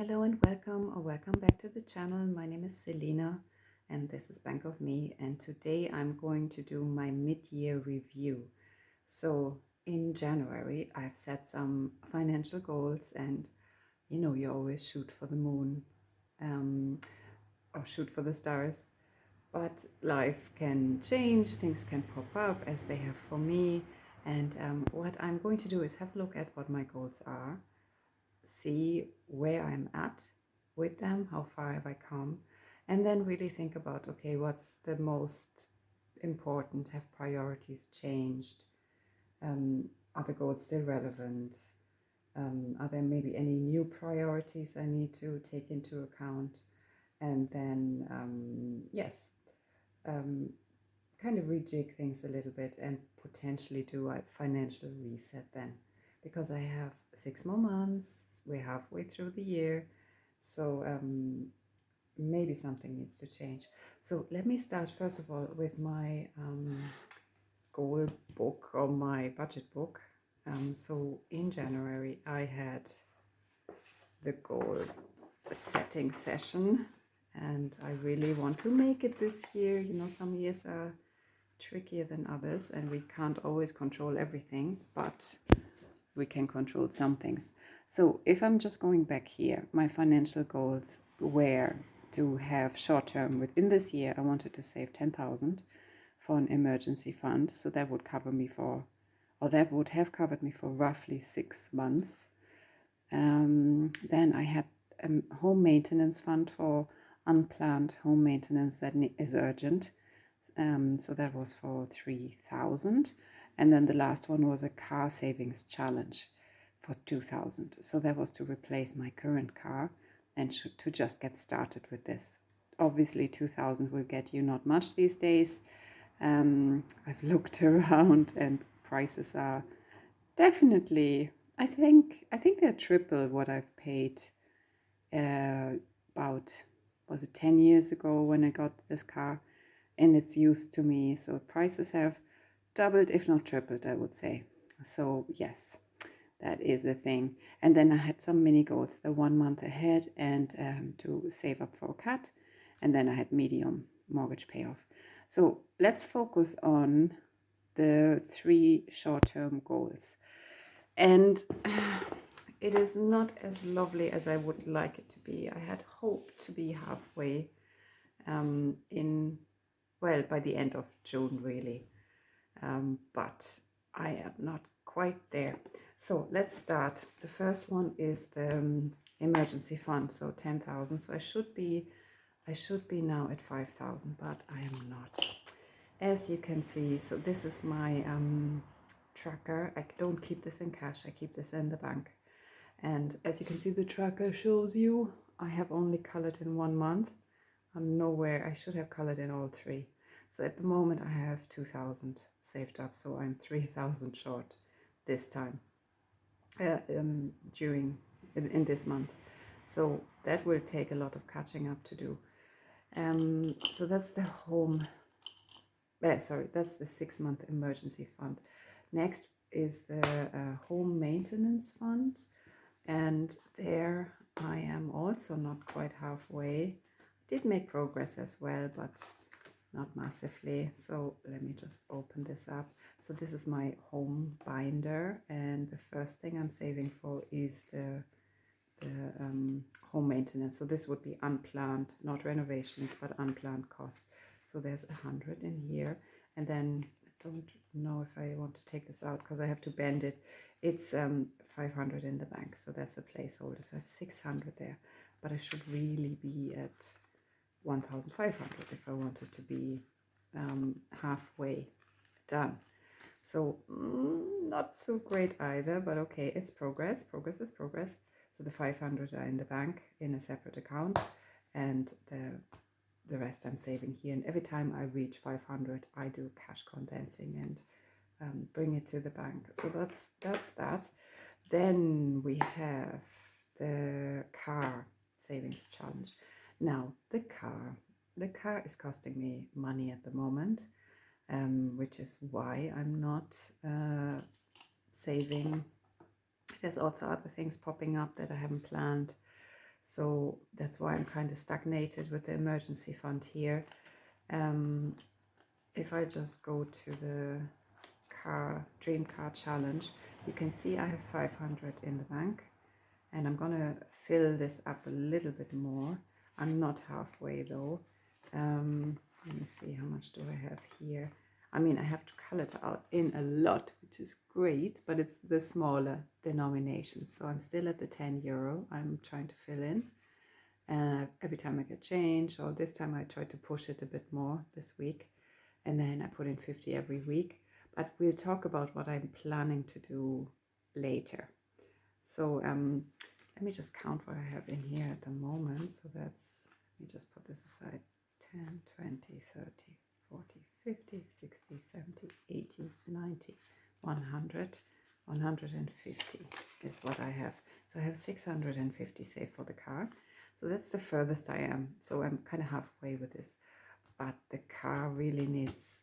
Hello and welcome or welcome back to the channel. My name is Selena and this is Bank of Me, and today I'm going to do my mid-year review. So in January I've set some financial goals, and you know, you always shoot for the moon or shoot for the stars, but life can change, things can pop up as they have for me, and what I'm going to do is have a look at what my goals are, see where I'm at with them, how far have I come, and then really think about, okay, what's the most important? Have priorities changed? Are the goals still relevant? Are there maybe any new priorities I need to take into account? And then, kind of rejig things a little bit and potentially do a financial reset then, because I have 6 more months, we're halfway through the year, so maybe something needs to change. So let me start first of all with my goal book or my budget book. So in January I had the goal setting session, and I really want to make it this year. You know, some years are trickier than others and we can't always control everything, but we can control some things. So if I'm just going back here, my financial goals were to have short term within this year. I wanted to save 10,000 for an emergency fund, so that would cover me for, or that would have covered me for roughly 6 months. Then I had a home maintenance fund for unplanned home maintenance that is urgent. So that was for 3,000. And then the last one was a car savings challenge for 2,000. So that was to replace my current car and to just get started with this. Obviously 2,000 will get you not much these days. I've looked around and prices are definitely, I think they're triple what I've paid about, was it 10 years ago when I got this car, and it's used to me. So prices have doubled, if not tripled, I would say. So yes, that is a thing. And then I had some mini goals, the 1 month ahead, and to save up for a cat. And then I had medium mortgage payoff. So let's focus on the 3 short-term goals. And it is not as lovely as I would like it to be. I had hoped to be halfway by the end of June, really. But I am not quite there. So let's start. The first one is the emergency fund, so 10,000. So I should be now at 5,000, but I am not. As you can see, so this is my tracker. I don't keep this in cash, I keep this in the bank. And as you can see, the tracker shows you I have only colored in 1 month. I'm nowhere. I should have colored in all 3. So at the moment I have 2,000 saved up, so I'm 3,000 short this time in this month. So that will take a lot of catching up to do. So that's the that's the 6-month emergency fund. Next is the home maintenance fund, and there I am also not quite halfway. Did make progress as well, but not massively. So let me just open this up. So this is my home binder, and the first thing I'm saving for is the home maintenance. So this would be unplanned, not renovations, but unplanned costs. So there's 100 in here, and then I don't know if I want to take this out because I have to bend it. It's 500 in the bank, so that's a placeholder. So I have 600 there, but I should really be at 1,500 if I wanted to be halfway done. So not so great either, but okay, it's progress. Progress is progress. So the 500 are in the bank in a separate account, and the rest I'm saving here. And every time I reach 500, I do cash condensing and bring it to the bank. So that's that. Then we have the car savings challenge. Now the car is costing me money at the moment, which is why I'm not saving. There's also other things popping up that I haven't planned. So that's why I'm kind of stagnated with the emergency fund here. If I just go to the dream car challenge, you can see I have 500 in the bank, and I'm gonna fill this up a little bit more. I'm not halfway though. Let me see, how much do I have here? I mean, I have to color it out in a lot, which is great, but it's the smaller denomination. So I'm still at the €10 I'm trying to fill in. Every time I get change, or this time I try to push it a bit more this week. And then I put in 50 every week. But we'll talk about what I'm planning to do later. So let me just count what I have in here at the moment. So that's, let me just put this aside, 10, 20, 30, 40, 50, 60, 70, 80, 90, 100, 150 is what I have. So I have 650 saved for the car. So that's the furthest I am. So I'm kind of halfway with this. But the car really needs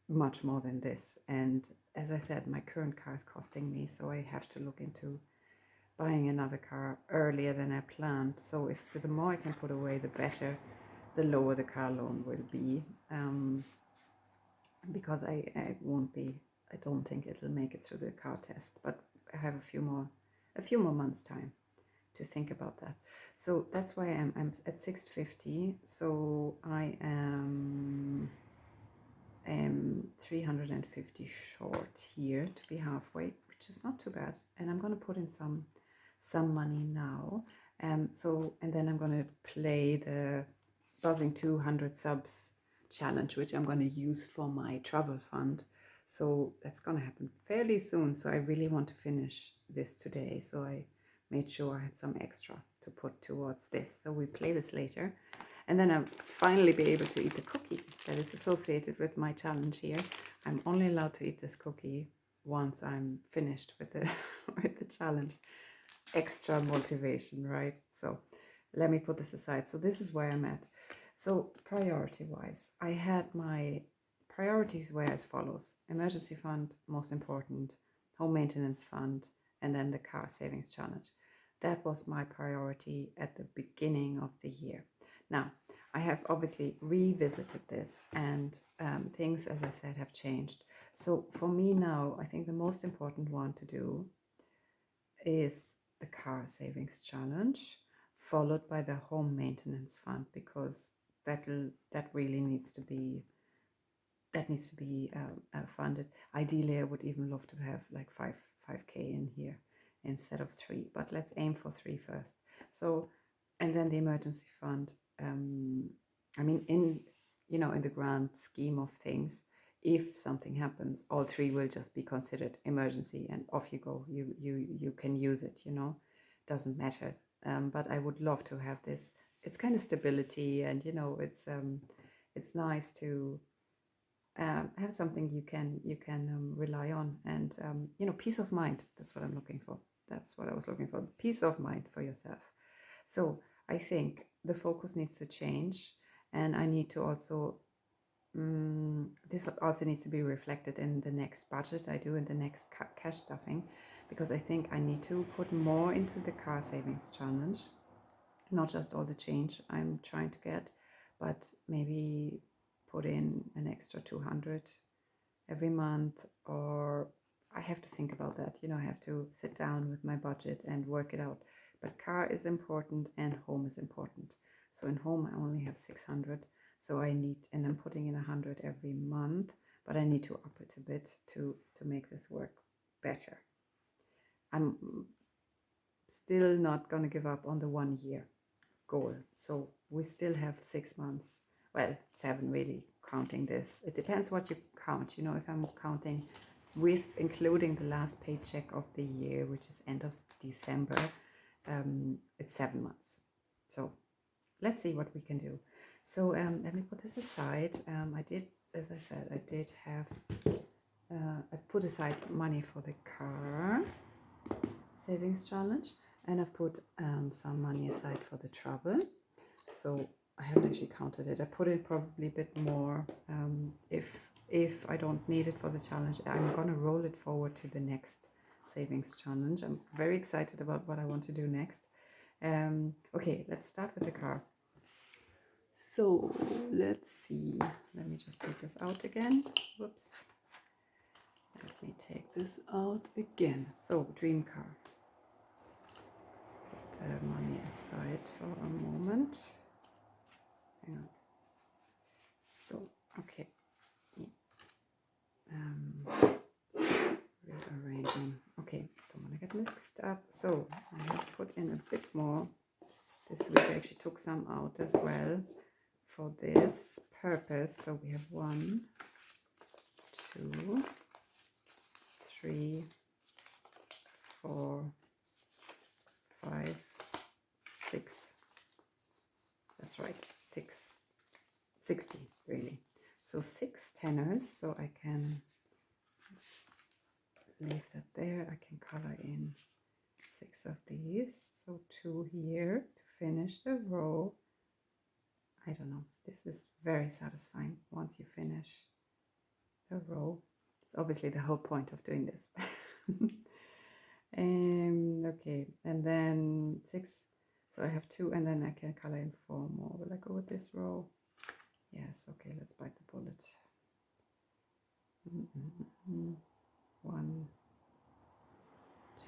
much more than this. And as I said, my current car is costing me, so I have to look into buying another car earlier than I planned. So if the more I can put away, the better, the lower the car loan will be. Because I don't think it'll make it through the car test, but I have a few more months time to think about that. So that's why I'm at 650. So I am 350 short here to be halfway, which is not too bad. And I'm going to put in some money now. And then I'm going to play the buzzing 200 subs challenge, which I'm going to use for my travel fund. So that's going to happen fairly soon. So I really want to finish this today. So I made sure I had some extra to put towards this. So we play this later. And then I'll finally be able to eat the cookie that is associated with my challenge here. I'm only allowed to eat this cookie once I'm finished with the, with the challenge. Extra motivation, right? So let me put this aside. So this is where I'm at. So priority-wise, I had my priorities were as follows. Emergency fund, most important. Home maintenance fund, and then the car savings challenge. That was my priority at the beginning of the year. Now, I have obviously revisited this, and things, as I said, have changed. So for me now, I think the most important one to do is the car savings challenge, followed by the home maintenance fund, because that really needs to be funded. Ideally, I would even love to have like 5K in here instead of 3, but let's aim for 3 first. So, and then the emergency fund. I mean, in the grand scheme of things, if something happens, all 3 will just be considered emergency, and off you go. You can use it. Doesn't matter. But I would love to have this. It's kind of stability, and it's nice to have something you can rely on, and peace of mind. That's what I'm looking for. That's what I was looking for. Peace of mind for yourself. So I think the focus needs to change, and I need to also this also needs to be reflected in the next budget I do, in the next cash stuffing, because I think I need to put more into the car savings challenge, not just all the change I'm trying to get, but maybe put in an extra 200 every month, or I have to think about that. I have to sit down with my budget and work it out. But car is important and home is important. So in home I only have 600. So and I'm putting in 100 every month, but I need to up it a bit to make this work better. I'm still not going to give up on the 1 year goal. So we still have 6 months. Well, 7 really, counting this. It depends what you count. If I'm counting with including the last paycheck of the year, which is end of December, it's 7 months. So let's see what we can do. So let me put this aside. I did, as I said, I put aside money for the car savings challenge, and I've put some money aside for the travel. So I haven't actually counted it. I put in probably a bit more. If I don't need it for the challenge, I'm gonna roll it forward to the next savings challenge. I'm very excited about what I want to do next. Okay, let's start with the car. So let's see. Let me just take this out again. Whoops. Let me take this out again. So, dream car. Put money aside for a moment. Hang on. So, okay. Rearranging. Okay, don't want to get mixed up. So, I have put in a bit more. This week I actually took some out as well for this purpose. So, we have 1, 2, 3, 4, 5, 6. That's right, 60 really. So 6 tenors. So I can leave that there. I can color in 6 of these. So 2 here to finish the row. I don't know. This is very satisfying once you finish a row. It's obviously the whole point of doing this. Okay, and then 6. So I have 2, and then I can color in 4 more. Will I go with this row? Yes. Okay, let's bite the bullet. 1,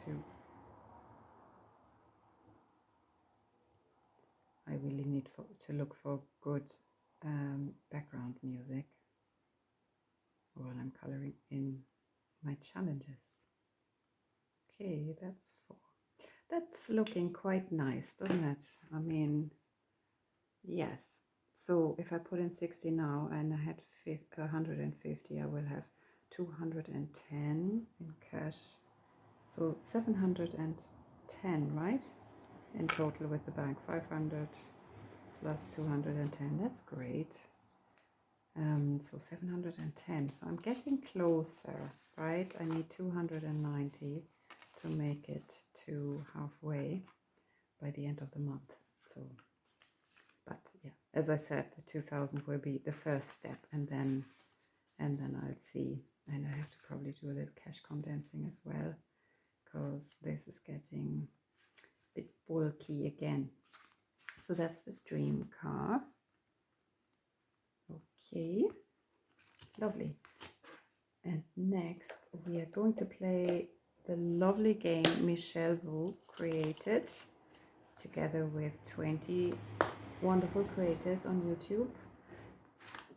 2. I really need to look for good background music while I'm coloring in my challenges. Okay, that's 4. That's looking quite nice, doesn't it? I mean, yes. So if I put in 60 now and I had 150, I will have 210 in cash. So 710, right? In total with the bank, 500 plus 210. That's great. So 710. So I'm getting closer, right? I need 290 to make it to halfway by the end of the month. So, but yeah, as I said, the 2000 will be the first step, and then I'll see. And I have to probably do a little cash condensing as well, because this is getting a bit bulky again. So that's the dream car. Okay, lovely. And next we are going to play the lovely game Michelle Wu created together with 20 wonderful creators on YouTube,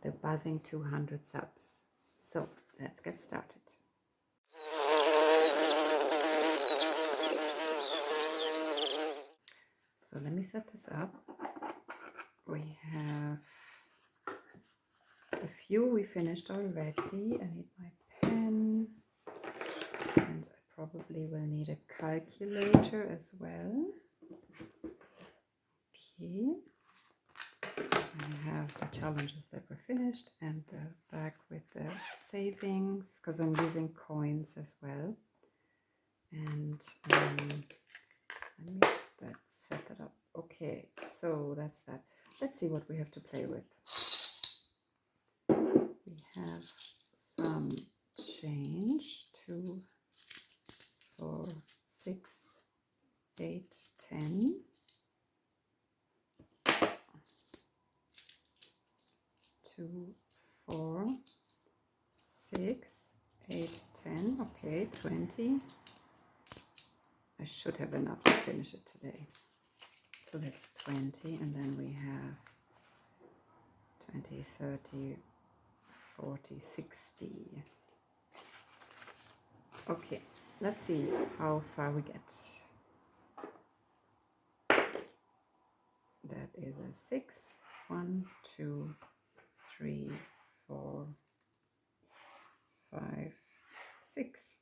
the buzzing 200 subs. So let's get started. So let me set this up. We have a few we finished already. I need my pen, and I probably will need a calculator as well. Okay. I have the challenges that were finished and the back with the savings, because I'm using coins as well. And let me set that up. Okay, so that's that. Let's see what we have to play with. We have some change. 2, 4, 6, 8, 10. 2, 4, 6, 8, 10. Okay, 20. I should have enough to finish it today. So that's 20, and then we have 20, 30, 40, 60. Okay, let's see how far we get. That is a 6. 1, 2, 3, 4, 5, 6.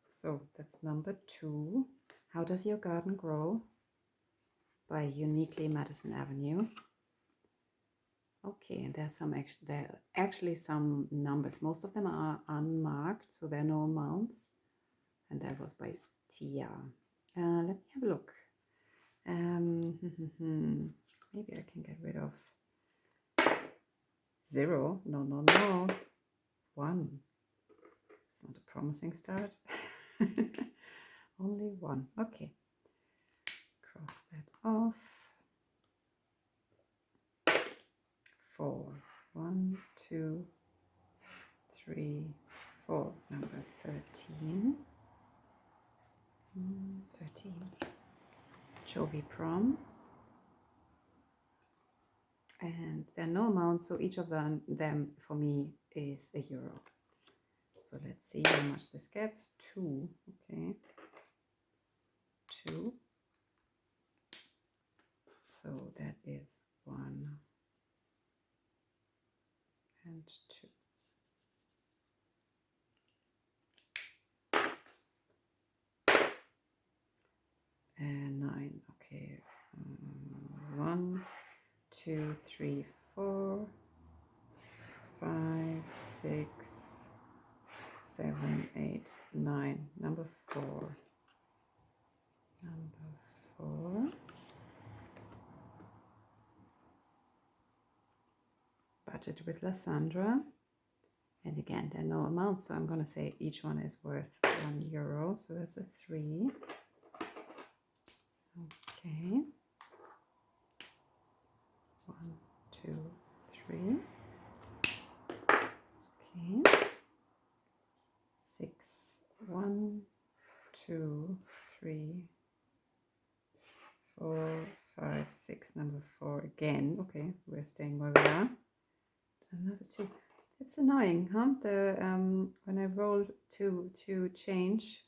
So that's number 2. How does your garden grow? By Uniquely Madison Avenue. Okay, and there are actually some numbers. Most of them are unmarked, so there are no amounts. And that was by Thia. Let me have a look. Maybe I can get rid of 0. No. 1. It's not a promising start. Only 1. Okay. cross that off. 4, 1, 2, 3, 4, number 13. 13. Chovey prom. And there are no amounts, so each of them for me is €1. So let's see how much this gets. 2, okay. 2. So that is 1 and 2. And 9, okay. 1, 2, 3, 4, 5, 6, 7, 8, 9. Number 4. Number 4. Budget with Lasandra. And again, there are no amounts, so I'm going to say each one is worth €1. So that's a 3. Okay. 1, 2, 3. Okay. 6. 1, 2, 3, 4, 5, 6. Number 4 again. Okay, we're staying where we are. Another 2. It's annoying, huh? The when I roll to change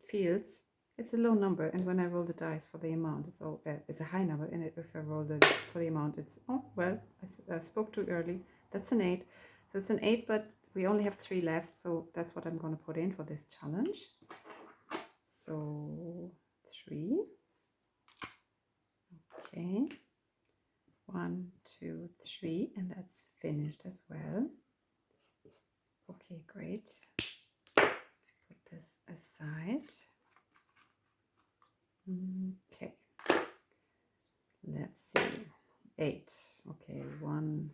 fields, it's a low number, and when I roll the dice for the amount, it's a high number. And if I roll for the amount, it's I spoke too early. That's an 8. So it's an 8, but we only have 3 left, so that's what I'm going to put in for this challenge. So 3. Okay. 1, 2, 3, and that's finished as well. Okay, great. Put this aside. Okay. Let's see. 8. Okay, 1,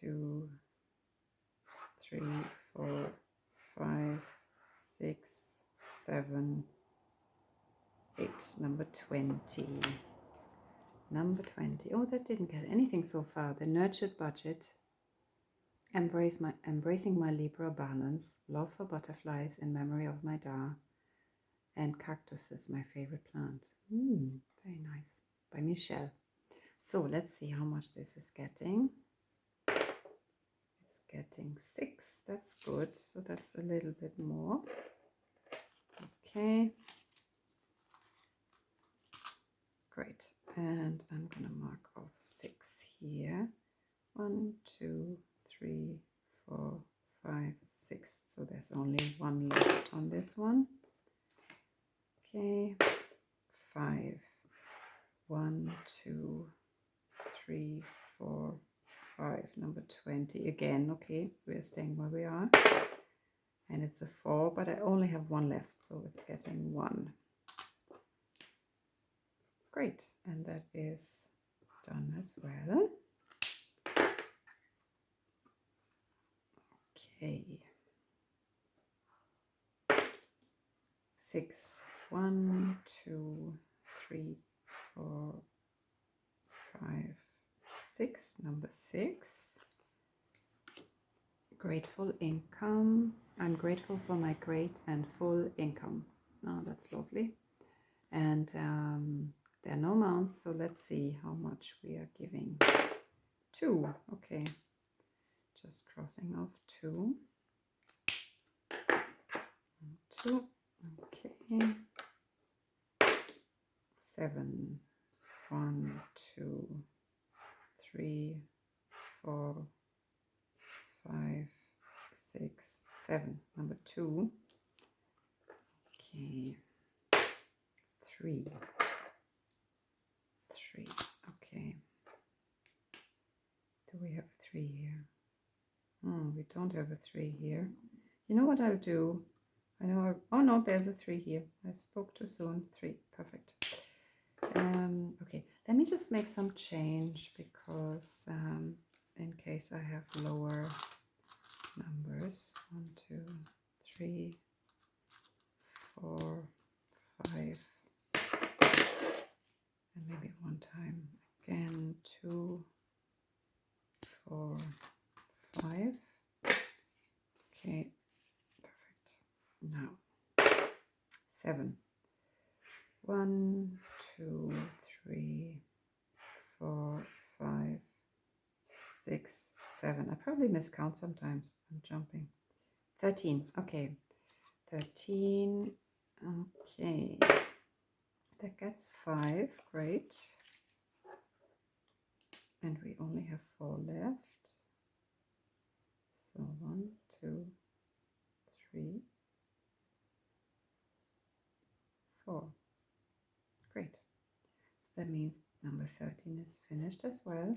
2, 3, 4, 5, 6, 7, 8. Number 20. Number 20. Oh, that didn't get anything so far. The nurtured budget. Embracing my Libra balance. Love for butterflies in memory of my Da. And cactuses, my favorite plant. Very nice. By Michelle. So let's see how much this is getting. It's getting 6. That's good. So that's a little bit more. Okay. Great. And I'm going to mark off 6 here. 1, 2, 3, 4, 5, 6. So there's only 1 left on this one. Okay. 5. 1, 2, 3, 4, 5. Number 20 again. Okay, we're staying where we are. And it's a 4, but I only have 1 left, so it's getting 1. Great, and that is done as well. Okay. 6. 1, 2, 3, 4, 5, 6. Number 6. Grateful income. I'm grateful for my great and full income. Oh, that's lovely. And there are no amounts, so let's see how much we are giving. 2. Okay. Just crossing off 2. 2. Okay. 7. 1, 2, 3, 4, 5, 6, 7. Number 2. Okay. 3. 3. Okay. Do we have a 3 here? We don't have a 3 here. You know what I'll do? Oh no, there's a 3 here. I spoke too soon. 3. Perfect. Okay, let me just make some change because in case I have lower numbers. 1, 2, 3, 4, 5, one time. Again, 2, 4, 5. Okay, perfect. Now 7. 1, 2, 3, 4, 5, 6, 7. I probably miscount sometimes. I'm jumping. 13. Okay. 13. Okay. That gets 5. Great. And we only have 4 left. So 1, 2, 3, 4. Great. So that means number 13 is finished as well.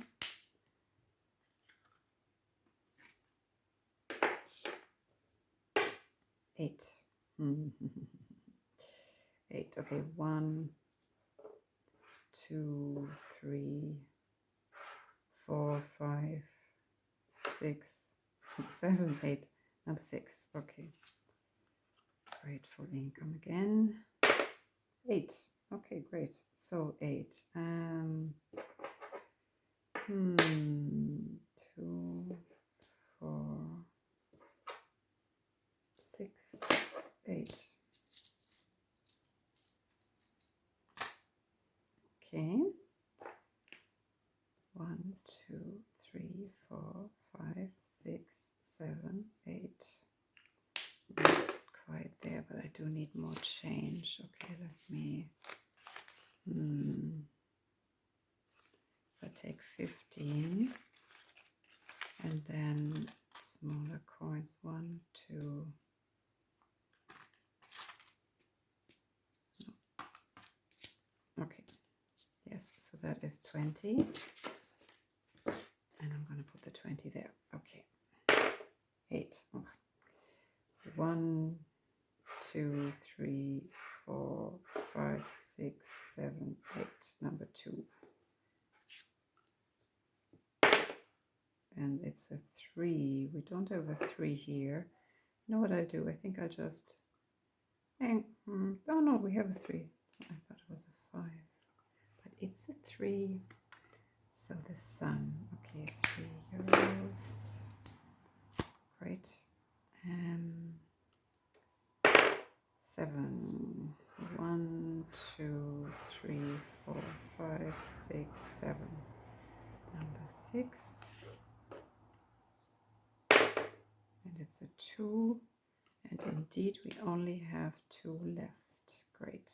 8. 8. Okay, 1, 2, 3, 4, 5, 6, 7, 8. Number 6. Okay. Grateful income again. 8. Okay, great. So 8. 2, 4, 6, 8. Okay. 1, 2, 3, 4, 5, 6, 7, 8. Not quite there, but I do need more change. Okay, let me. If I take 15 and then smaller coins, 1, 2. No. Okay. Yes, so that is 20. And I'm going to put the 20 there. Okay. 8. Oh. 1, 2, 3, 4, 5, 6, 7, 8. Number 2. And it's a 3. We don't have a 3 here. You know what I do? I think I just hang. Oh no, we have a 3. I thought it was a 5. But it's a 3. So the sun. Okay, €3. Great. 7. 1, 2, 3, 4, 5, 6, 7. Number 6. And it's a 2. And indeed, we only have 2 left. Great.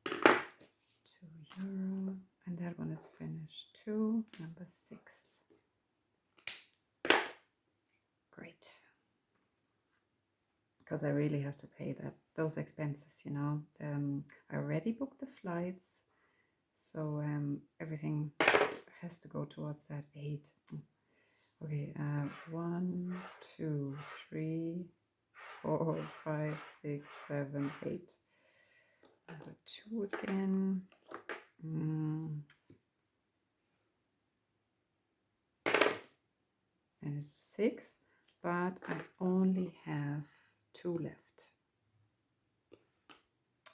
€2. And that one is finished too. Number 6. Great. Because I really have to pay those expenses, you know. I already booked the flights, so everything has to go towards that 8. Okay, 1, 2, 3, 4, 5, 6, 7, 8. Number 2 again. And it's 6, but I only have 2 left.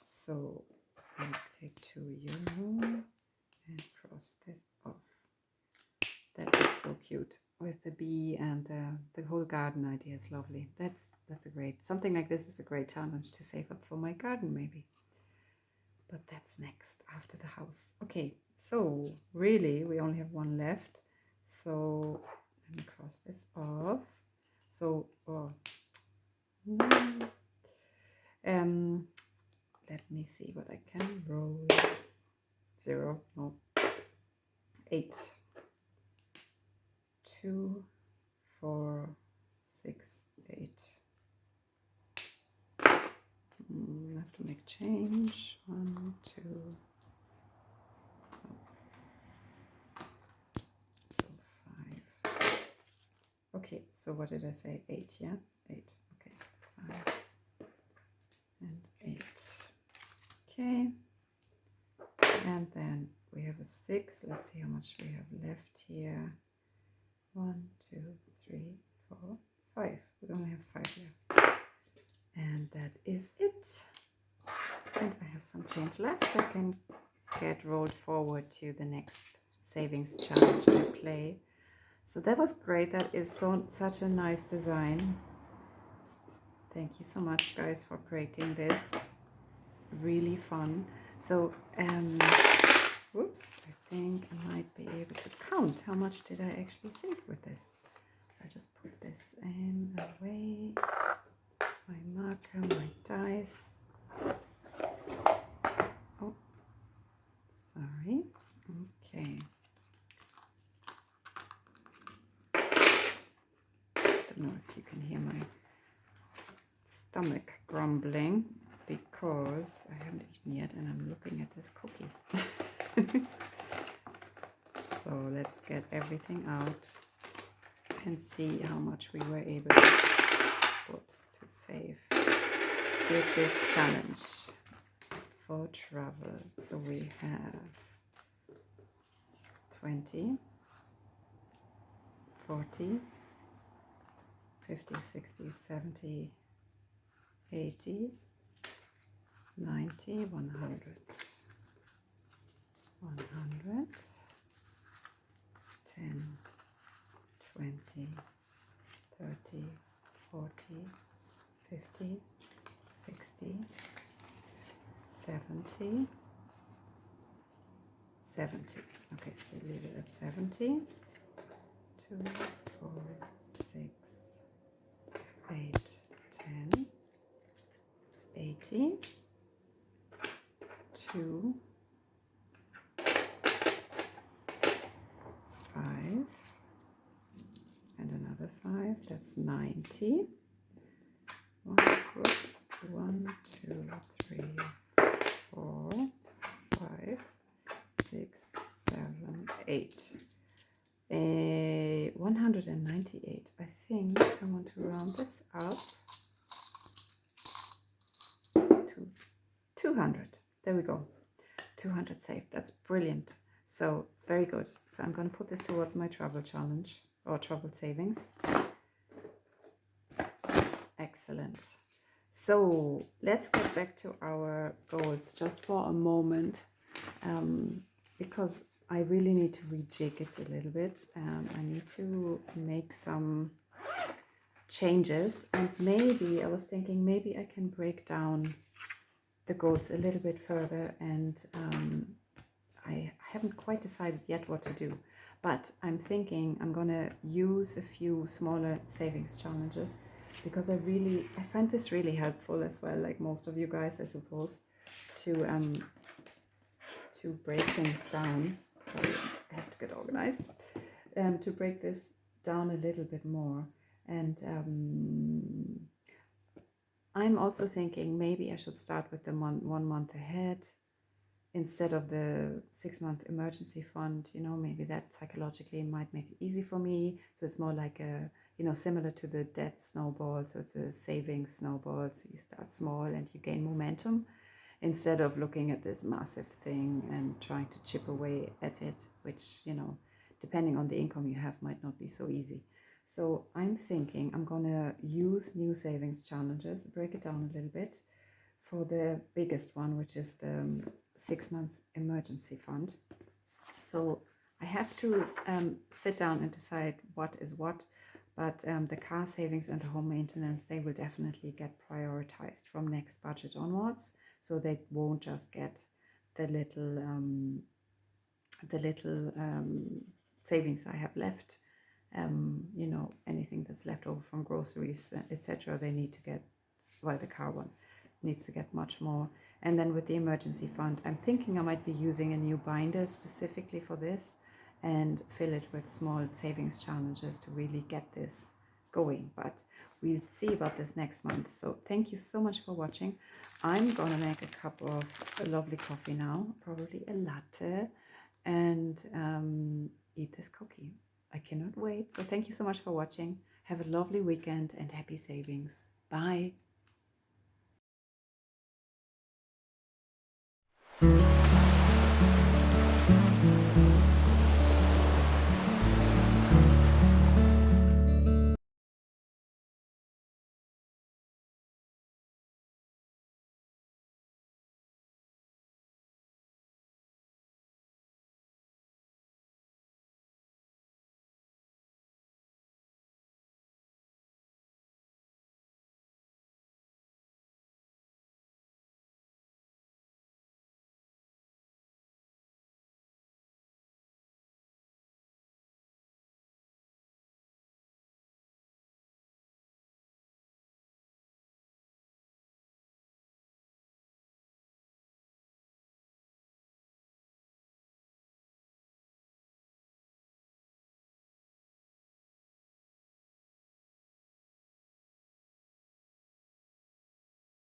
So I'll take €2 and cross this off. That is so cute with the bee, and the whole garden idea is lovely. That's a great, something like this is a great challenge to save up for my garden maybe. But that's next after the house. Okay, so really we only have 1 left. So let me cross this off. So let me see what I can roll. 0, no. 8. 2, 4, 6, 8. I have to make change. 1, 2. So 5. Okay, so what did I say? 8, yeah? 8. Okay, 5 and 8. Okay. And then we have a 6. Let's see how much we have left here. 1, 2, 3, 4, 5. We only have 5 left. And that is it. And I have some change left. I can get rolled forward to the next savings challenge I play. So that was great. That is such a nice design. Thank you so much, guys, for creating this. Really fun. So, whoops, I think I might be able to count how much did I actually save with this. So I just put this in away, my marker, my dice. Oh, sorry. Okay. Don't know if you can hear my stomach grumbling because I haven't eaten yet and I'm looking at this cookie. So let's get everything out and see how much we were able to save with this challenge for travel. So we have 20, 40, 50, 60, 70, 80, 90, 100, 10, 20, 30, 40, 50, 60, 70, 70. Okay, so we leave it at 70. 2, 4, 6, 8, 10, 80, 2, 5, and another 5, that's 90. Whoops, 1, 2, 3, 4, 5, 6, 7, 8. 198. I think I want to round this up to 200. There we go. 200 saved. That's brilliant. So very good. So I'm going to put this towards my travel challenge or travel savings. Excellent. So let's get back to our goals just for a moment, because I really need to rejig it a little bit. I need to make some changes, and maybe I was thinking maybe I can break down the goals a little bit further, and I haven't quite decided yet what to do, but I'm thinking I'm gonna use a few smaller savings challenges because I find this really helpful as well, like most of you guys, I suppose, to break things down. Sorry, I have to get organized. To break this down a little bit more, and I'm also thinking maybe I should start with the 1 month ahead instead of the 6-month emergency fund. You know, maybe that psychologically might make it easy for me. So it's more like a, you know, similar to the debt snowball. So it's a savings snowball. So you start small and you gain momentum instead of looking at this massive thing and trying to chip away at it, which, you know, depending on the income you have, might not be so easy. So I'm thinking I'm going to use new savings challenges, break it down a little bit for the biggest one, which is the 6 months emergency fund. So I have to sit down and decide what is what, but the car savings and the home maintenance, they will definitely get prioritized from next budget onwards. So they won't just get the little savings I have left. You know, anything that's left over from groceries, etc. They need to get, well, the car one needs to get much more. And then with the emergency fund, I'm thinking I might be using a new binder specifically for this and fill it with small savings challenges to really get this going. But we'll see about this next month. So thank you so much for watching. I'm gonna make a cup of a lovely coffee now, probably a latte, and eat this cookie. I cannot wait. So thank you so much for watching. Have a lovely weekend and happy savings. Bye.